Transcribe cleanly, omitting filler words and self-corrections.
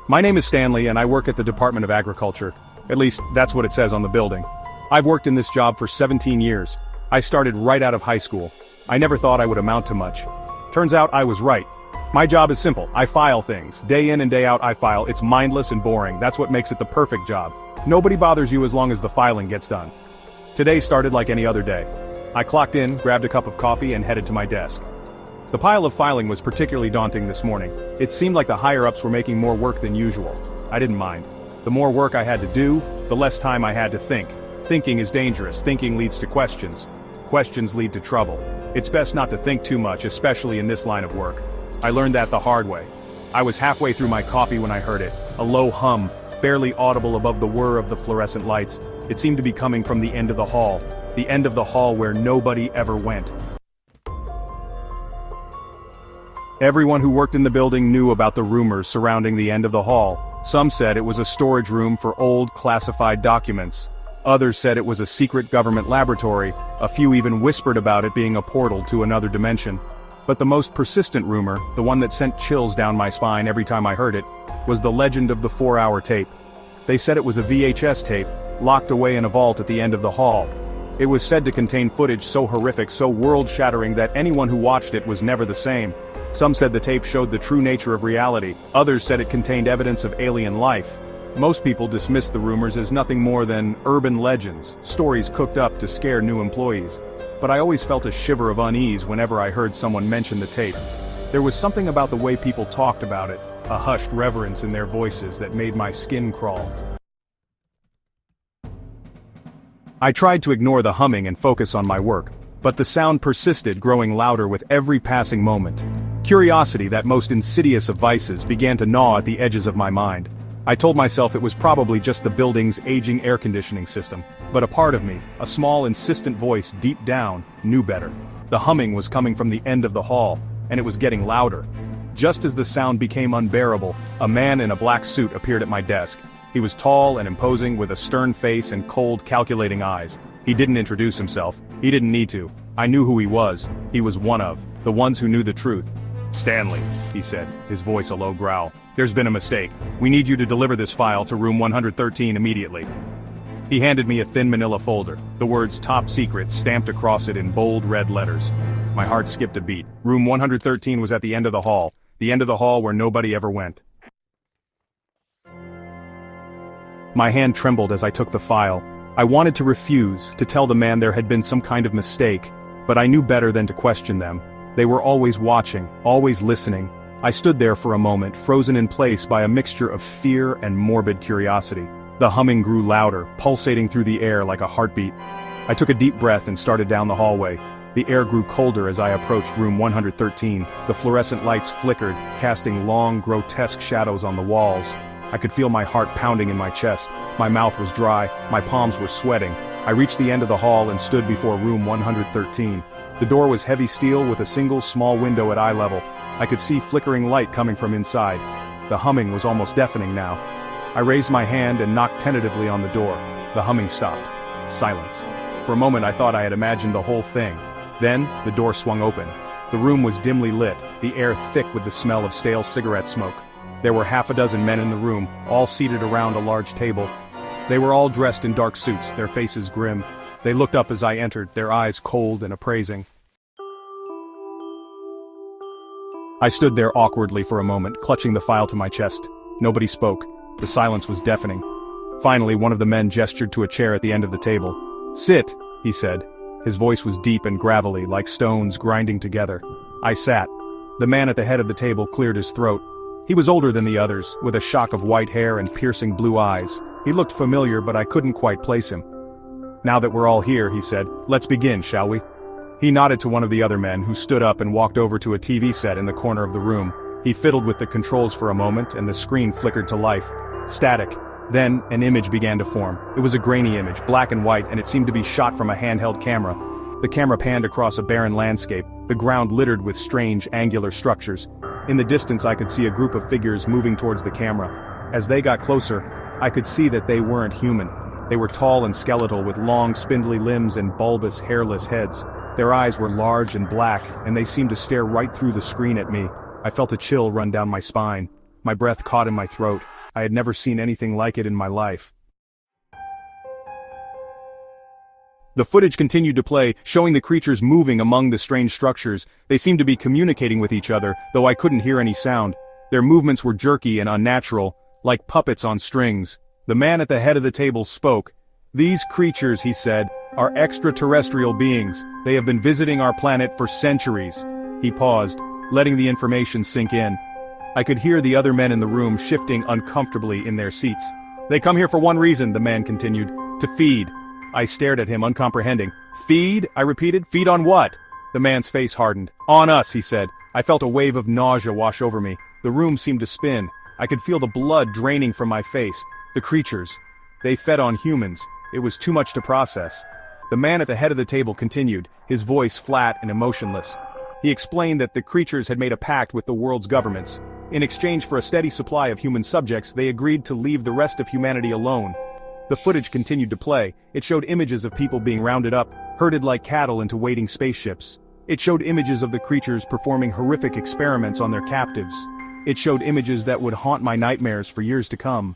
My name is Stanley and I work at the Department of Agriculture. At least, that's what it says on the building. I've worked in this job for 17 years. I started right out of high school. I never thought I would amount to much. Turns out I was right. My job is simple. I file things. Day in and day out I file. It's mindless and boring. That's what makes it the perfect job. Nobody bothers you as long as the filing gets done. Today started like any other day. I clocked in, grabbed a cup of coffee and headed to my desk. The pile of filing was particularly daunting this morning. It seemed like the higher-ups were making more work than usual. I didn't mind. The more work I had to do, the less time I had to think. Thinking is dangerous. Thinking leads to questions. Questions lead to trouble. It's best not to think too much, especially in this line of work. I learned that the hard way. I was halfway through my coffee when I heard it. A low hum, barely audible above the whir of the fluorescent lights. It seemed to be coming from the end of the hall. The end of the hall where nobody ever went. Everyone who worked in the building knew about the rumors surrounding the end of the hall. Some said it was a storage room for old classified documents. Others said it was a secret government laboratory. A few even whispered about it being a portal to another dimension. But the most persistent rumor, the one that sent chills down my spine every time I heard it, was the legend of the 4-hour tape. They said it was a VHS tape, locked away in a vault at the end of the hall. It was said to contain footage so horrific, so world-shattering that anyone who watched it was never the same. Some said the tape showed the true nature of reality. Others said it contained evidence of alien life. Most people dismissed the rumors as nothing more than urban legends, stories cooked up to scare new employees. But I always felt a shiver of unease whenever I heard someone mention the tape. There was something about the way people talked about it, a hushed reverence in their voices that made my skin crawl. I tried to ignore the humming and focus on my work, but the sound persisted, growing louder with every passing moment. Curiosity, that most insidious of vices, began to gnaw at the edges of my mind. I told myself it was probably just the building's aging air conditioning system, but a part of me, a small insistent voice deep down, knew better. The humming was coming from the end of the hall, and it was getting louder. Just as the sound became unbearable, a man in a black suit appeared at my desk. He was tall and imposing, with a stern face and cold, calculating eyes. He didn't introduce himself. He didn't need to. I knew who he was. He was one of the ones who knew the truth. "Stanley," he said, his voice a low growl. "There's been a mistake. We need you to deliver this file to room 113 immediately." He handed me a thin manila folder, the words "Top Secret" stamped across it in bold red letters. My heart skipped a beat. Room 113 was at the end of the hall where nobody ever went. My hand trembled as I took the file. I wanted to refuse, to tell the man there had been some kind of mistake, but I knew better than to question them. They were always watching, always listening. I stood there for a moment, frozen in place by a mixture of fear and morbid curiosity. The humming grew louder, pulsating through the air like a heartbeat. I took a deep breath and started down the hallway. The air grew colder as I approached room 113. The fluorescent lights flickered, casting long, grotesque shadows on the walls. I could feel my heart pounding in my chest. My mouth was dry, my palms were sweating. I reached the end of the hall and stood before room 113. The door was heavy steel with a single small window at eye level. I could see flickering light coming from inside. The humming was almost deafening now. I raised my hand and knocked tentatively on the door. The humming stopped. Silence. For a moment I thought I had imagined the whole thing. Then, the door swung open. The room was dimly lit, the air thick with the smell of stale cigarette smoke. There were half a dozen men in the room, all seated around a large table. They were all dressed in dark suits, their faces grim. They looked up as I entered, their eyes cold and appraising. I stood there awkwardly for a moment, clutching the file to my chest. Nobody spoke. The silence was deafening. Finally, one of the men gestured to a chair at the end of the table. "Sit," he said. His voice was deep and gravelly, like stones grinding together. I sat. The man at the head of the table cleared his throat. He was older than the others, with a shock of white hair and piercing blue eyes. He looked familiar, but I couldn't quite place him. "Now that we're all here," he said, "let's begin, shall we?" He nodded to one of the other men, who stood up and walked over to a TV set in the corner of the room. He fiddled with the controls for a moment, and the screen flickered to life. Static. Then, an image began to form. It was a grainy image, black and white, and it seemed to be shot from a handheld camera. The camera panned across a barren landscape, the ground littered with strange, angular structures. In the distance I could see a group of figures moving towards the camera. As they got closer, I could see that they weren't human. They were tall and skeletal, with long, spindly limbs and bulbous, hairless heads. Their eyes were large and black, and they seemed to stare right through the screen at me. I felt a chill run down my spine. My breath caught in my throat. I had never seen anything like it in my life. The footage continued to play, showing the creatures moving among the strange structures. They seemed to be communicating with each other, though I couldn't hear any sound. Their movements were jerky and unnatural, like puppets on strings. The man at the head of the table spoke. "These creatures," he said, "are extraterrestrial beings. They have been visiting our planet for centuries." He paused, letting the information sink in. I could hear the other men in the room shifting uncomfortably in their seats. "They come here for one reason," the man continued, "to feed." I stared at him, uncomprehending. "Feed?" I repeated. "Feed on what?" The man's face hardened. "On us," he said. I felt a wave of nausea wash over me. The room seemed to spin. I could feel the blood draining from my face. The creatures. They fed on humans. It was too much to process. The man at the head of the table continued, his voice flat and emotionless. He explained that the creatures had made a pact with the world's governments. In exchange for a steady supply of human subjects, they agreed to leave the rest of humanity alone. The footage continued to play. It showed images of people being rounded up, herded like cattle into waiting spaceships. It showed images of the creatures performing horrific experiments on their captives. It showed images that would haunt my nightmares for years to come.